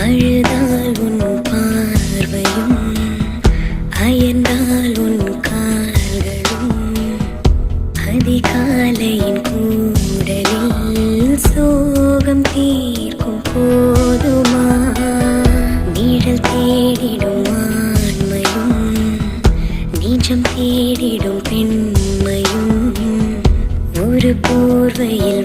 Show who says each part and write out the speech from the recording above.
Speaker 1: அழுதால் உன் பார்வையும் அயர்ந்தால் உன் கால்களும் அதிகாலையின் கூடலில் சோகம் தீர்க்கும் போதுமா நிழல் தேடிடும் ஆண்மையும் நிஜம் தேடிடும் பெண்மையும் ஒரு போர்வையில்